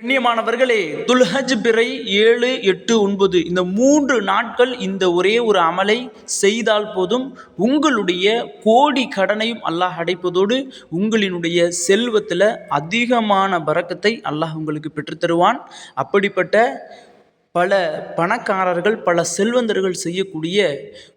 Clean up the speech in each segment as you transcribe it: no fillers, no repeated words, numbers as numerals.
கண்ணியமானவர்களே, துல்ஹஜ் பிறை 7, 8, 9 இந்த 3 நாட்கள் இந்த ஒரே ஒரு அமலை செய்தால் போதும், உங்களுடைய கோடி கடனையும் அல்லாஹ் அடைப்பதோடு உங்களினுடைய செல்வத்தில் அதிகமான பரக்கத்தை அல்லாஹ் உங்களுக்கு பெற்றுத்தருவான். அப்படிப்பட்ட பல பணக்காரர்கள், பல செல்வந்தர்கள் செய்யக்கூடிய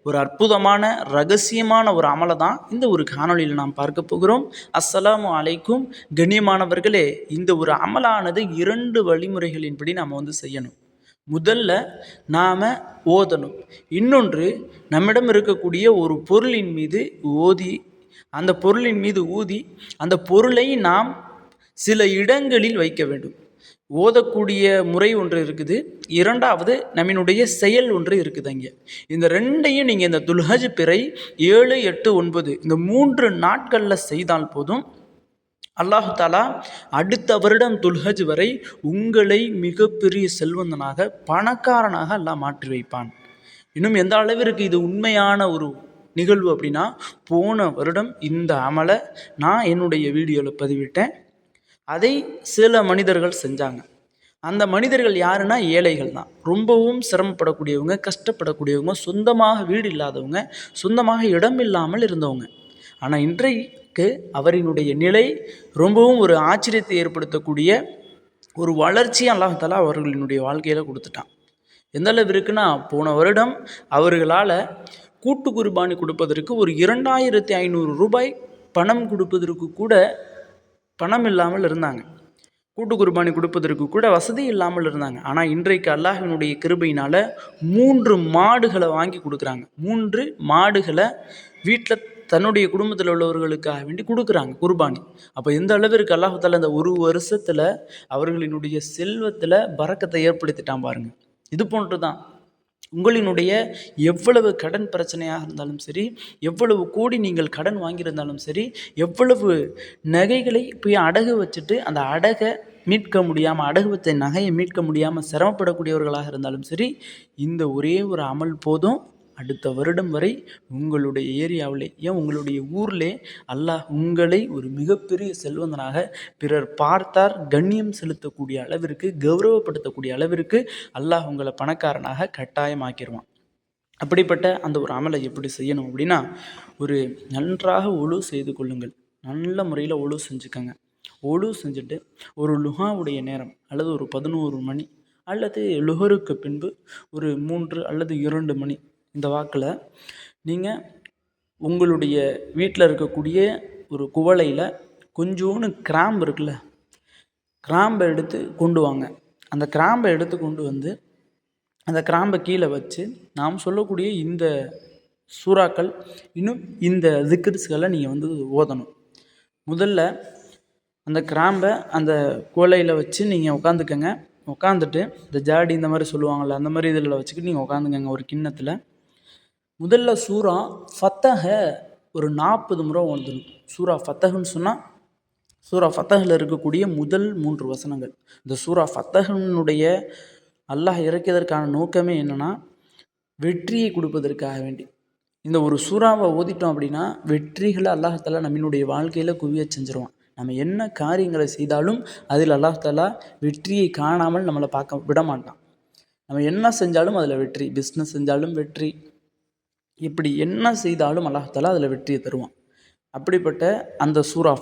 ஒரு அற்புதமான ரகசியமான ஒரு அமலை தான் இந்த ஒரு காணொலியில் நாம் பார்க்க போகிறோம். அஸ்ஸலாமு அலைக்கும். கண்ணியமானவர்களே, இந்த ஒரு அமலானது 2 வழிமுறைகளின்படி நாம் செய்யணும். முதல்ல நாம் ஓதணும். இன்னொன்று, நம்மிடம் இருக்கக்கூடிய ஒரு பொருளின் மீது ஓதி, அந்த பொருளின் மீது ஊதி அந்த பொருளை நாம் சில இடங்களில் வைக்க வேண்டும். ஓதக்கூடிய முறை ஒன்று இருக்குது, இரண்டாவது நம்மினுடைய செயல் ஒன்று இருக்குது. அங்கே இந்த ரெண்டையும் நீங்கள் இந்த துல்ஹஜ் பிறை 7, 8, 9 இந்த 3 நாட்களில் செய்தால் போதும், அல்லாஹு தாலா அடுத்த வருடம் துல்ஹஜ் வரை உங்களை மிகப்பெரிய செல்வந்தனாக, பணக்காரனாக அல்லாஹ் மாற்றி வைப்பான். இன்னும் எந்த அளவிற்கு இது உண்மையான ஒரு நிகழ்வு அப்படின்னா, போன வருடம் இந்த அமலை நான் என்னுடைய வீடியோவில் பதிவிட்டேன். அதை சில மனிதர்கள் செஞ்சாங்க. அந்த மனிதர்கள் யாருன்னா ஏழைகள் தான். ரொம்பவும் சிரமப்படக்கூடியவங்க, கஷ்டப்படக்கூடியவங்க, சொந்தமாக வீடு இல்லாதவங்க, சொந்தமாக இடம் இல்லாமல் இருந்தவங்க. ஆனால் இன்றைக்கு அவரினுடைய நிலை ரொம்பவும் ஒரு ஆச்சரியத்தை ஏற்படுத்தக்கூடிய ஒரு வளர்ச்சியை அல்லாஹ் தஆலா அவர்களினுடைய வாழ்க்கையில் கொடுத்துட்டான். எந்த அளவு இருக்குன்னா, போன வருடம் அவர்களால் கூட்டு குர்பானி கொடுப்பதற்கு ஒரு 2500 ரூபாய் பணம் கொடுப்பதற்கு கூட பணம் இல்லாமல் இருந்தாங்க. கூட்டு குர்பானி கொடுப்பதற்கு கூட வசதி இல்லாமல் இருந்தாங்க. ஆனால் இன்றைக்கு அல்லாஹ்வினுடைய கிருபையினால் 3 மாடுகளை வாங்கி கொடுக்குறாங்க. 3 மாடுகளை வீட்டில் தன்னுடைய குடும்பத்தில் உள்ளவர்களுக்காக வேண்டி கொடுக்குறாங்க குர்பானி. அப்போ எந்த அளவிற்கு அல்லாஹ் தஆலா இந்த ஒரு வருஷத்தில் அவர்களினுடைய செல்வத்தில் பரக்கத்தை ஏற்படுத்திட்டான் பாருங்கள். இது போன்று தான் உங்களினுடைய எவ்வளவு கடன் பிரச்சனையாக இருந்தாலும் சரி, எவ்வளவு கோடி நீங்கள் கடன் வாங்கியிருந்தாலும் சரி, எவ்வளவு நகைகளை போய் அடகு வச்சுட்டு அந்த அடகை மீட்க முடியாமல், அடகு வச்ச நகையை மீட்க முடியாமல் சிரமப்படக்கூடியவர்களாக இருந்தாலும் சரி, இந்த ஒரே ஒரு அமல் போதும், அடுத்த வருடம் வரை உங்களுடைய ஏரியாவிலே, ஏன் உங்களுடைய ஊரிலே அல்லாஹ் உங்களை ஒரு மிகப்பெரிய செல்வந்தனாக, பிறர் பார்த்தார் கண்ணியம் செலுத்தக்கூடிய அளவிற்கு, கௌரவப்படுத்தக்கூடிய அளவிற்கு அல்லாஹ் உங்களை பணக்காரனாக கட்டாயமாக்கிடுவான். அப்படிப்பட்ட அந்த ஒரு அமலை எப்படி செய்யணும் அப்படின்னா, ஒரு நன்றாக ஒழு செய்து கொள்ளுங்கள். நல்ல முறையில் ஒழு செஞ்சுக்கோங்க. ஒழு செஞ்சுட்டு ஒரு லுஹாவுடைய நேரம் அல்லது ஒரு 11 மணி அல்லது லுஹருக்கு பின்பு ஒரு 3 அல்லது 2 மணி இந்த வாக்கில் நீங்கள் உங்களுடைய வீட்டில் இருக்கக்கூடிய ஒரு குவளையில் கொஞ்சோன்னு கிராம்பு இருக்குல்ல, கிராம்பை எடுத்து கொண்டு வாங்க. அந்த கிராம்பை எடுத்து கொண்டு வந்து அந்த கிராம்பை கீழே வச்சு நாம் சொல்லக்கூடிய இந்த சூறாக்கள், இன்னும் இந்த திக்ர்ஸ்களை நீங்கள் ஓதணும். முதல்ல அந்த கிராம்பை அந்த குவளையில் வச்சு நீங்கள் உட்காந்துக்கங்க. உட்காந்துட்டு இந்த ஜாடி இந்த மாதிரி சொல்லுவாங்கள்ல, அந்த மாதிரி இதில் வச்சுக்கிட்டு நீங்கள் உட்காந்துக்கங்க ஒரு கிண்ணத்தில். முதல்ல சூரா ஃபத்தஹ ஒரு 40 முறை ஓதணும். சூரா ஃபத்தஹுன்னு சொன்னால், சூரா ஃபத்தஹில் இருக்கக்கூடிய முதல் 3 வசனங்கள். இந்த சூரா ஃபத்தஹினுடைய அல்லாஹ் இறக்கியதற்கான நோக்கமே என்னென்னா, வெற்றியை கொடுப்பதற்காக வேண்டி. இந்த ஒரு சூறாவை ஓதிட்டோம் அப்படின்னா வெற்றிகளை அல்லாஹ் தஆலா நம்மளுடைய வாழ்க்கையில் குவிய செஞ்சிருவான். நம்ம என்ன காரியங்களை செய்தாலும் அதில் அல்லாஹ் தஆலா வெற்றியை காணாமல் நம்மளை பார்க்க விட மாட்டான். நம்ம என்ன செஞ்சாலும் அதில் வெற்றி, பிஸ்னஸ் செஞ்சாலும் வெற்றி, இப்படி என்ன செய்தாலும் அல்லாஹ் தஆலா அதில் வெற்றியை தருவான். அப்படிப்பட்ட அந்த சூரா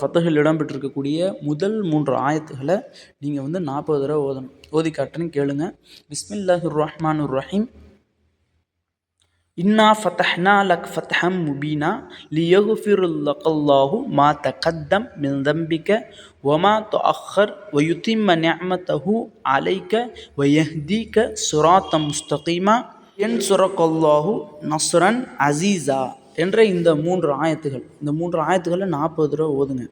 ஃபத்தஹில் இடம்பெற்றிருக்கக்கூடிய முதல் 3 ஆயத்துகளை நீங்கள் 40 தடவை ஓதணும். ஓதி காட்டுன்னு கேளுங்க. பிஸ்மில்லாஹிர் ரஹ்மானிர் ரஹீம். இன்னா ஃபதஹ்னா லக் ஃபத்ஹம் முபீனா லியக்ஃபிர லக்கல்லாஹு மா தகத்தம் மின் தம்பிக வமா தஅக்கர் வயுத்திம்ம நிஅமதஹு அலைக வயஹ்தீக சிராத்தம் முஸ்தகீமா யன்சுரக்கல்லாஹு நஸ்ரன் அசீஸா என்ற இந்த 3 ஆயத்துகள். இந்த 3 ஆயத்துக்களை 40 தடவை ஓதுங்க.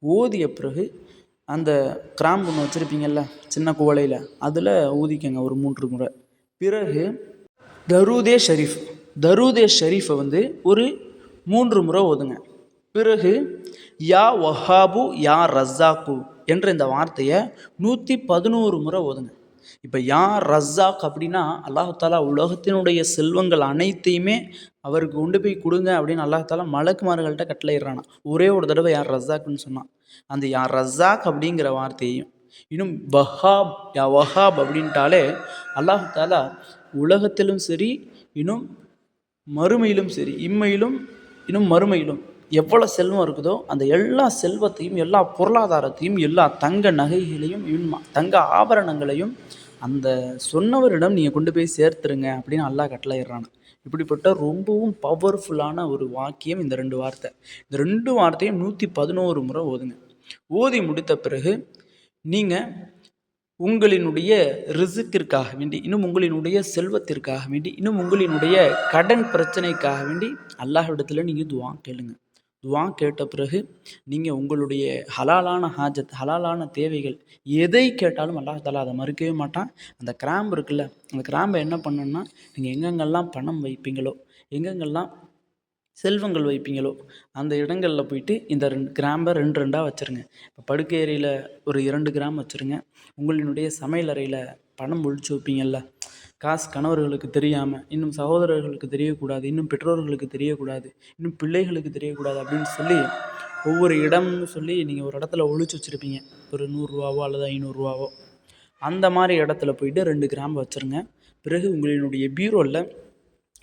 ஓதிய பிறகு அந்த கிராம்பு ஒன்று வச்சுருப்பீங்கள்ல சின்ன குவளையில், அதில் ஊதிக்கங்க ஒரு 3 முறை. பிறகு தரூதே ஷரீஃபை ஒரு 3 முறை ஓதுங்க. பிறகு யா வஹாபு யா ரஸாக்கு என்ற இந்த வார்த்தையை 111 முறை ஓதுங்க. இப்போ யா ரஸாக் அப்படின்னா, அல்லாஹ் தஆலா உலகத்தினுடைய செல்வங்கள் அனைத்தையுமே அவருக்கு கொண்டு போய் கொடுங்க அப்படின்னு அல்லாஹ் தஆலா மலக்குமார்கள்ட்ட கட்டளையிடுறானா. ஒரே ஒரு தடவை யார் ரஸாக்குன்னு சொன்னான். அந்த யா ரஸாக் அப்படிங்கிற வார்த்தையையும் இன்னும் வஹாப், யா வஹாப் அப்படின்ட்டாலே அல்லாஹ் தாலா உலகத்திலும் சரி, இன்னும் மறுமையிலும் சரி, இம்மையிலும் இன்னும் மறுமையிலும் எவ்வளோ செல்வம் இருக்குதோ அந்த எல்லா செல்வத்தையும், எல்லா பொருளாதாரத்தையும், எல்லா தங்க நகைகளையும், தங்க ஆபரணங்களையும் அந்த சொன்னவரிடம் நீங்கள் கொண்டு போய் சேர்த்துருங்க அப்படின்னு அல்லாஹ் கட்டளையிடுறான். இப்படிப்பட்ட ரொம்பவும் பவர்ஃபுல்லான ஒரு வாக்கியம் இந்த 2 வார்த்தை. இந்த 2 வார்த்தையும் 111 முறை ஓதுங்க. ஓதி முடித்த பிறகு நீங்கள் உங்களினுடைய ரிசுக்கிற்காக வேண்டி, இன்னும் உங்களினுடைய செல்வத்திற்காக வேண்டி, இன்னும் உங்களினுடைய கடன் பிரச்சனைக்காக வேண்டி அல்லாஹ்விடத்தில் நீங்கள் துவா கேளுங்க. துவா கேட்ட பிறகு நீங்கள் உங்களுடைய ஹலாலான ஹாஜத், ஹலாலான தேவைகள் எதை கேட்டாலும் அல்லாஹ் தஆலா அதை மறுக்கவே மாட்டான். அந்த கிராம்பு இருக்குல்ல, அந்த கிராம்பை என்ன பண்ணணும்னா, நீங்கள் எங்கெங்கெல்லாம் பணம் வைப்பீங்களோ, எங்கெங்கெல்லாம் செல்வங்கள் வைப்பீங்களோ அந்த இடங்களில் போயிட்டு இந்த கிராம்பை 2 வச்சுருங்க. இப்போ படுக்கை அறையில் ஒரு 2 கிராம் வச்சுருங்க. உங்களினுடைய சமையல் அறையில் பணம் ஒழிச்சு வைப்பீங்கள்ல, காசு கணவர்களுக்கு தெரியாமல், இன்னும் சகோதரர்களுக்கு தெரியக்கூடாது, இன்னும் பெற்றோர்களுக்கு தெரியக்கூடாது, இன்னும் பிள்ளைகளுக்கு தெரியக்கூடாது அப்படின்னு சொல்லி ஒவ்வொரு இடம்னு சொல்லி நீங்கள் ஒரு இடத்துல ஒழிச்சு வச்சுருப்பீங்க. ஒரு 100 ரூபாவோ அல்லது 500 ரூபாவோ அந்த மாதிரி இடத்துல போயிட்டு 2 கிராம்பு வச்சுருங்க. பிறகு உங்களினுடைய பீரோவில்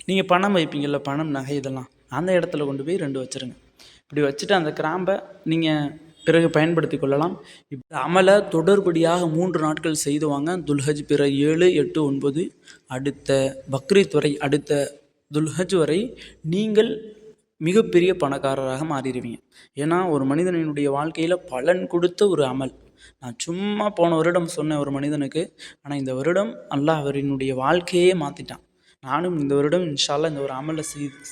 நீங்கள் பணம் வைப்பீங்கள்ல, பணம் நகை இதெல்லாம் அந்த இடத்துல கொண்டு போய் 2 வச்சுருங்க. இப்படி வச்சுட்டு அந்த கிராம்பை நீங்கள் பிறகு பயன்படுத்தி கொள்ளலாம். இப்போ அமலை தொடர்படியாக 3 நாட்கள் செய்துவாங்க. துல்ஹஜ் பிற 7, 8, 9 அடுத்த பக்ரீத் வரை, அடுத்த துல்ஹஜ் வரை நீங்கள் மிகப்பெரிய பணக்காரராக மாறிடுவீங்க. ஏன்னா ஒரு மனிதனினுடைய வாழ்க்கையில் பலன் கொடுத்த ஒரு அமல். நான் சும்மா போன வருடம் சொன்னேன் ஒரு மனிதனுக்கு, ஆனால் இந்த வருடம் அல்லாஹ் அவரினுடைய வாழ்க்கையே மாற்றிட்டான். நானும் இந்த வருடம் இன்ஷா அல்லாஹ் இந்த ஒரு அமலை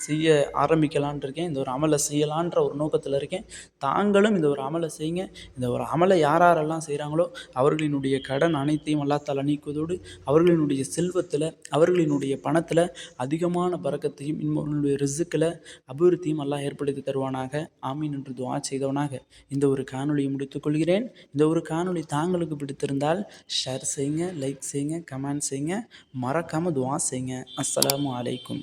செய்ய ஆரம்பிக்கலான் இருக்கேன். இந்த ஒரு அமலை செய்யலான்ற ஒரு நோக்கத்தில் இருக்கேன். தாங்களும் இந்த ஒரு அமலை செய்யுங்க. இந்த ஒரு அமலை யாரெல்லாம் செய்கிறாங்களோ அவர்களினுடைய கடன் அனைத்தையும் அல்லாஹ் தஆலா நீக்குவதோடு அவர்களினுடைய செல்வத்தில், அவர்களினுடைய பணத்தில் அதிகமான பரக்கத்தையும், அவர்களுடைய ரிஸ்கில் அபிவிருத்தியும் அல்லாஹ் ஏற்படுத்தி தருவானாக. ஆமீன் என்று துஆ செய்தவனாக இந்த ஒரு காணொலியை முடித்துக்கொள்கிறேன். இந்த ஒரு காணொலி தாங்களுக்கு பிடித்திருந்தால் ஷேர் செய்யுங்க, லைக் செய்யுங்க, கமெண்ட் செய்யுங்க, மறக்காமல் துஆ செய்யுங்க. அஸ்ஸலாமு அலைக்கும்.